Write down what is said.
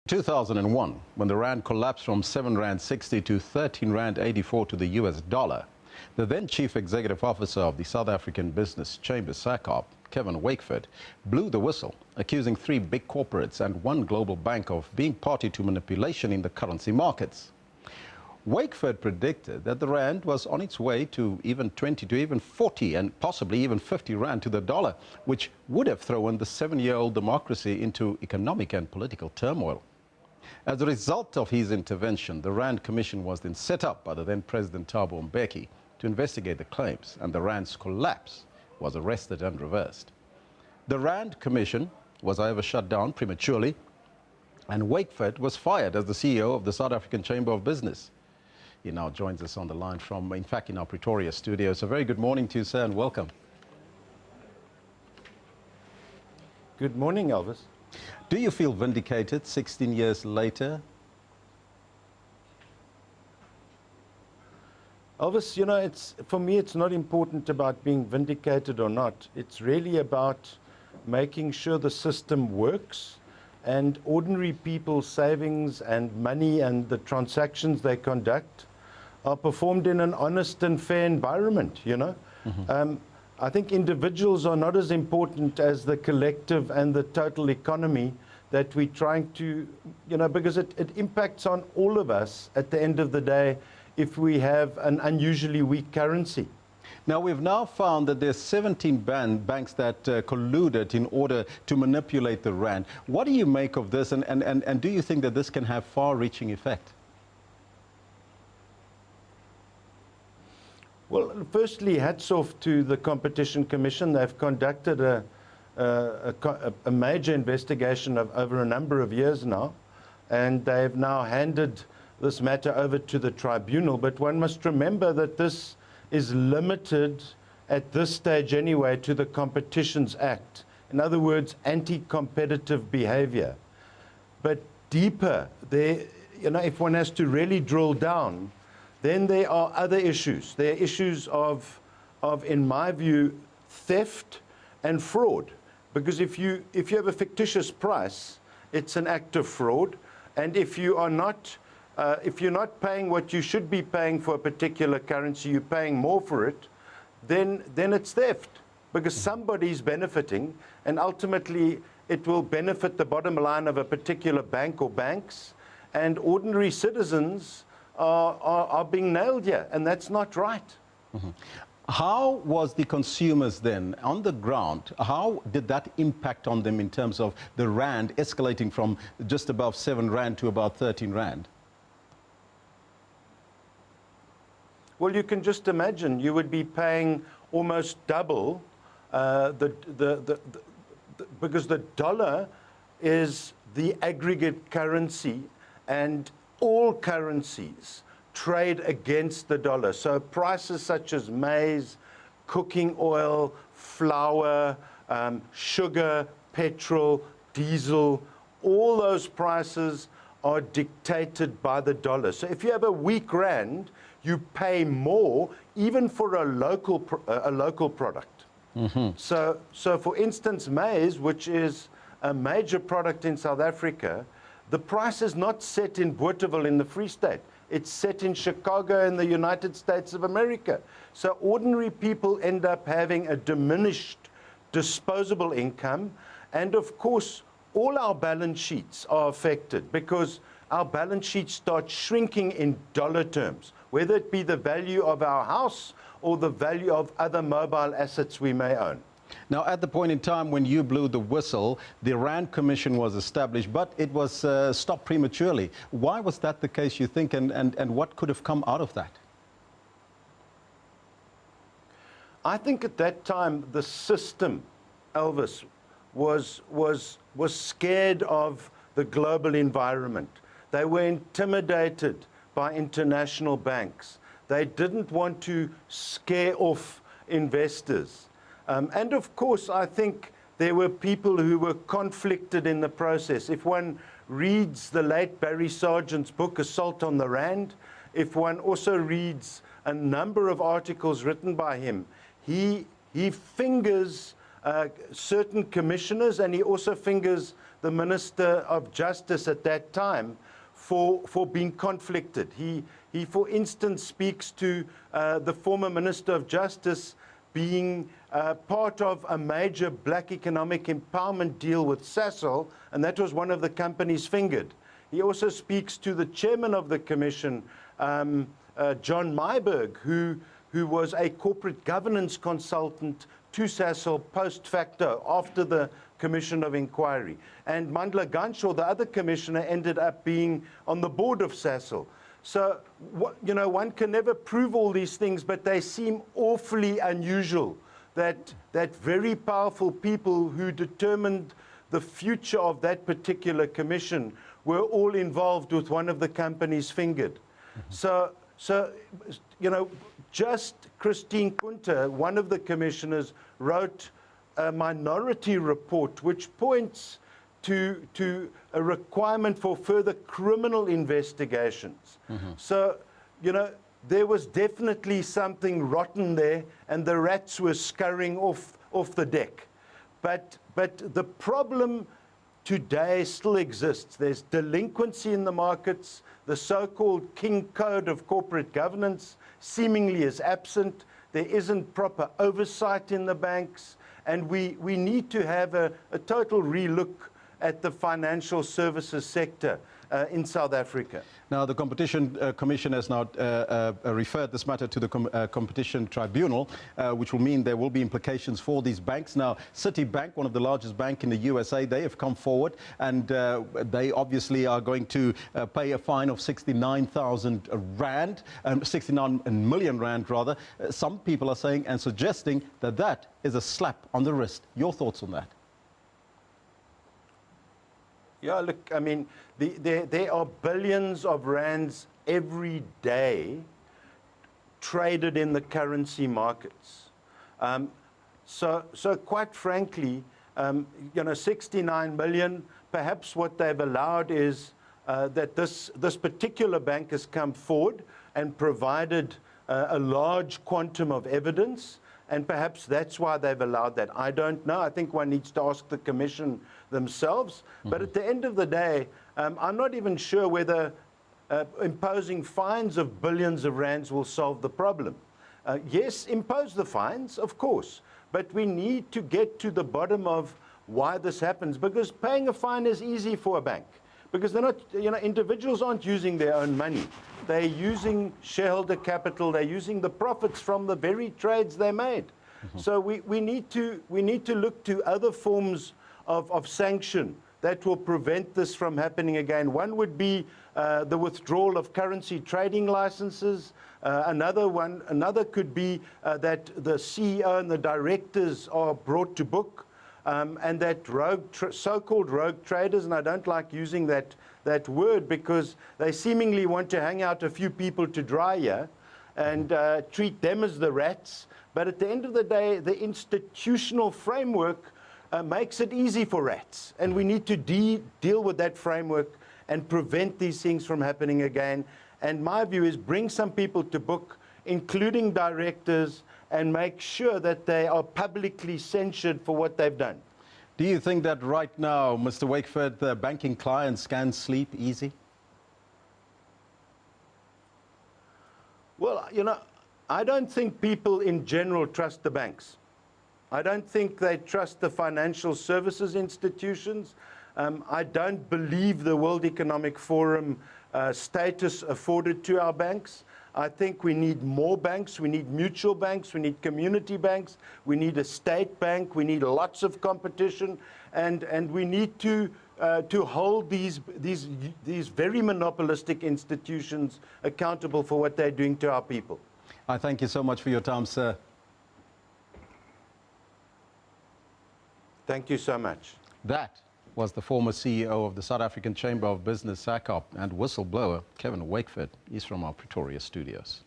2001, when the rand collapsed from 7 rand 60 to 13 rand 84 to the US dollar, the then chief executive officer of the South African Business Chamber, SACOP, Kevin Wakeford, blew the whistle, accusing 3 big corporates and 1 global bank of being party to manipulation in the currency markets. Wakeford predicted that the rand was on its way to even 20 to even 40 and possibly even 50 rand to the dollar, which would have thrown the 7-year-old democracy into economic and political turmoil. As a result of his intervention, the Rand Commission was then set up by the then President Thabo Mbeki to investigate the claims, and the rand's collapse was arrested and reversed. The Rand Commission was, however, shut down prematurely, and Wakeford was fired as the CEO of the South African Chamber of Business. He now joins us on the line from, in fact, in our Pretoria studio. So very good morning to you, sir, and welcome. Good morning, Elvis. Do you feel vindicated 16 years later? Elvis, you know, for me, it's not important about being vindicated or not. It's really about making sure the system works and ordinary people's savings and money and the transactions they conduct are performed in an honest and fair environment, you know. I think individuals are not as important as the collective and the total economy that we're trying to, you know, because it impacts on all of us at the end of the day if we have an unusually weak currency. Now, we've now found that there's 17 banks that colluded in order to manipulate the rand. What do you make of this, and do you think that this can have far-reaching effect? Well, firstly, hats off to the Competition Commission. They've conducted a major investigation over a number of years now, and they've now handed this matter over to the tribunal. But one must remember that this is limited at this stage anyway to the Competitions Act. In other words, anti-competitive behavior. But deeper, there, you know, if one has to really drill down, then there are other issues. There are issues of, in my view, theft and fraud. Because if you have a fictitious price, it's an act of fraud. And if you are not, if you're not paying what you should be paying for a particular currency, you're paying more for it, then it's theft. Because somebody's benefiting, and ultimately it will benefit the bottom line of a particular bank or banks, and ordinary citizens are being nailed here, and that's not right. How was the consumers then on the ground? How did that impact on them in terms of the rand escalating from just above 7 rand to about 13 rand? Well, you can just imagine you would be paying almost double because the dollar is the aggregate currency, and all currencies trade against the dollar. So prices such as maize, cooking oil, flour, sugar, petrol, diesel, all those prices are dictated by the dollar. So if you have a weak rand, you pay more even for a local product. So for instance, maize, which is a major product in South Africa, the price is not set in Bothaville in the Free State. It's set in Chicago in the United States of America. So ordinary people end up having a diminished disposable income. And of course, all our balance sheets are affected because our balance sheets start shrinking in dollar terms, whether it be the value of our house or the value of other mobile assets we may own. Now, at the point in time when you blew the whistle, the Rand Commission was established, but it was stopped prematurely. Why was that the case, you think, and what could have come out of that? I think at that time the system, Elvis, was scared of the global environment. They were intimidated by international banks. They didn't want to scare off investors. And of course, I think there were people who were conflicted in the process. If one reads the late Barry Sargent's book, Assault on the Rand, if one also reads a number of articles written by him, he fingers certain commissioners, and he also fingers the Minister of Justice at that time for being conflicted. He, for instance, speaks to the former Minister of Justice being part of a major black economic empowerment deal with Sasol, and that was one of the companies fingered. He also speaks to the chairman of the commission, John Myburgh, who was a corporate governance consultant to Sasol post facto after the commission of inquiry. And Mandla Ganshaw, the other commissioner, ended up being on the board of Sasol. So, you know, one can never prove all these things, but they seem awfully unusual that very powerful people who determined the future of that particular commission were all involved with one of the companies fingered. So, you know, just Christine Kunter, one of the commissioners, wrote a minority report which points to a requirement for further criminal investigations. So, you know, there was definitely something rotten there, and the rats were scurrying off the deck. But the problem today still exists. There's delinquency in the markets. The so-called King Code of corporate governance seemingly is absent. There isn't proper oversight in the banks. And we need to have a total relook at the financial services sector in South Africa. Now, the Competition Commission has now referred this matter to the Competition Tribunal, which will mean there will be implications for these banks. Now, Citibank, one of the largest banks in the USA, they have come forward, and they obviously are going to pay a fine of 69,000 rand, 69 million rand rather. Some people are saying and suggesting that that is a slap on the wrist. Your thoughts on that? Yeah, look, I mean, there are billions of rands every day traded in the currency markets. So quite frankly, you know, 69 million, perhaps what they've allowed is that this particular bank has come forward and provided a large quantum of evidence, and perhaps that's why they've allowed that. I don't know. I think one needs to ask the Commission themselves. But at the end of the day, I'm not even sure whether imposing fines of billions of rands will solve the problem. Yes, impose the fines, of course, but we need to get to the bottom of why this happens, because paying a fine is easy for a bank. Because they're not, you know, individuals aren't using their own money. They're using shareholder capital. They're using the profits from the very trades they made. So we need to look to other forms of sanction that will prevent this from happening again. One would be the withdrawal of currency trading licenses. Another could be that the CEO and the directors are brought to book. And that so-called rogue traders, and I don't like using that word because they seemingly want to hang out a few people to dry here and treat them as the rats. But at the end of the day, the institutional framework makes it easy for rats. And we need to deal with that framework and prevent these things from happening again. And my view is bring some people to book, including directors, and make sure that they are publicly censured for what they've done. Do you think that right now, Mr. Wakeford, the banking clients can sleep easy? Well, you know, I don't think people in general trust the banks. I don't think they trust the financial services institutions. I don't believe the World Economic Forum status afforded to our banks. I think we need more banks. We need mutual banks. We need community banks. We need a state bank. We need lots of competition, and we need to hold these very monopolistic institutions accountable for what they're doing to our people. I thank you so much for your time, sir. Thank you so much. That was the former CEO of the South African Chamber of Business, SACOP, and whistleblower Kevin Wakeford. He's from our Pretoria studios.